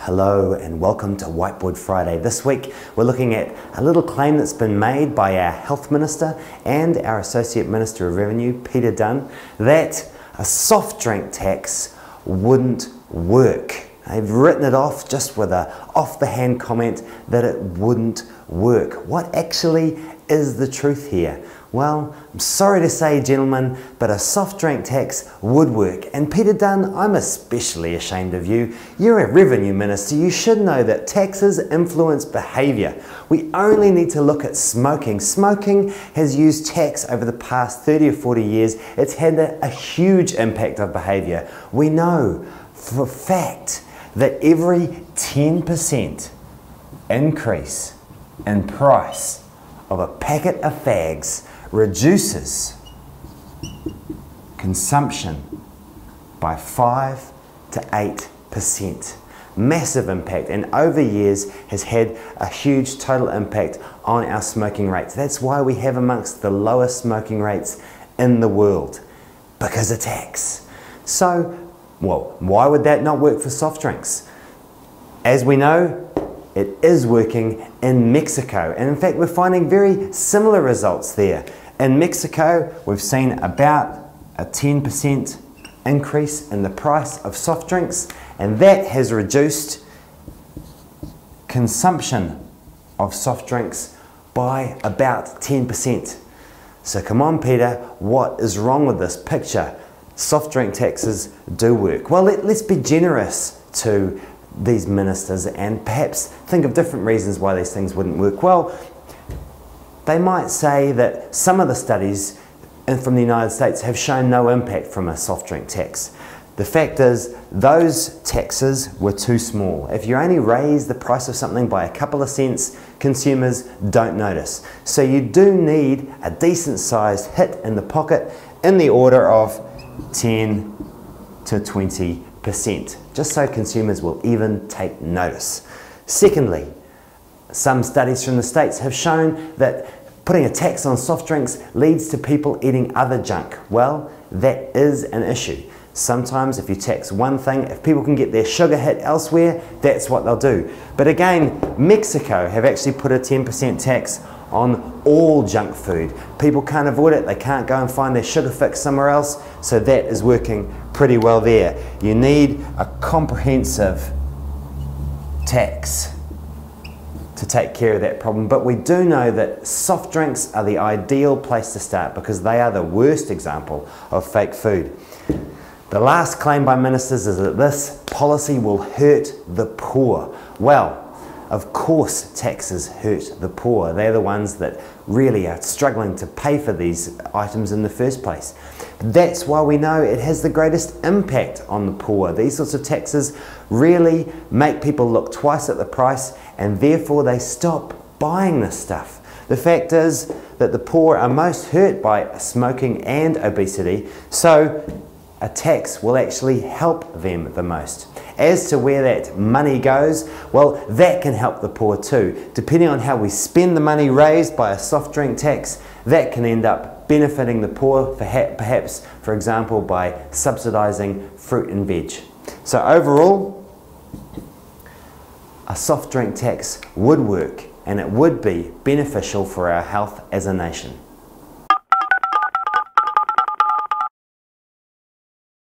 Hello and welcome to Whiteboard Friday. This week we're looking at a little claim that's been made by our Health Minister and our Associate Minister of Revenue, Peter Dunn, that a soft drink tax wouldn't work. They've written it off just with an off-the-hand comment that it wouldn't work. What actually is the truth here? Well, I'm sorry to say, gentlemen, but a soft drink tax would work. And Peter Dunn, I'm especially ashamed of you. You're a revenue minister. You should know that taxes influence behaviour. We only need to look at smoking. Smoking has used tax over the past 30 or 40 years. It's had a huge impact on behaviour. We know for a fact that every 10% increase in price of a packet of fags reduces consumption by 5 to 8%. Massive impact, and over years has had a huge total impact on our smoking rates. That's why we have amongst the lowest smoking rates in the world, because of tax. So, well, why would that not work for soft drinks? As we know, it is working in Mexico, and in fact we're finding very similar results there. In Mexico, we've seen about a 10% increase in the price of soft drinks, and that has reduced consumption of soft drinks by about 10%. So come on, Peter, what is wrong with this picture? Soft drink taxes do work. Well, let's be generous to these ministers and perhaps think of different reasons why these things wouldn't work. Well, they might say that some of the studies from the United States have shown no impact from a soft drink tax. The fact is, those taxes were too small. If you only raise the price of something by a couple of cents, consumers don't notice. So you do need a decent sized hit in the pocket in the order of 10 to 20%, just so consumers will even take notice. Secondly, some studies from the States have shown that putting a tax on soft drinks leads to people eating other junk. Well, that is an issue. Sometimes if you tax one thing, if people can get their sugar hit elsewhere, that's what they'll do. But again, Mexico have actually put a 10% tax on all junk food. People can't avoid it, they can't go and find their sugar fix somewhere else, so that is working pretty well there. You need a comprehensive tax to take care of that problem, but we do know that soft drinks are the ideal place to start because they are the worst example of fake food. The last claim by ministers is that this policy will hurt the poor. Well, of course taxes hurt the poor. They're the ones that really are struggling to pay for these items in the first place. That's why we know it has the greatest impact on the poor. These sorts of taxes really make people look twice at the price, and therefore they stop buying this stuff. The fact is that the poor are most hurt by smoking and obesity, so a tax will actually help them the most. As to where that money goes, well, that can help the poor too. Depending on how we spend the money raised by a soft drink tax, that can end up benefiting the poor, perhaps, for example, by subsidising fruit and veg. So overall, a soft drink tax would work, and it would be beneficial for our health as a nation.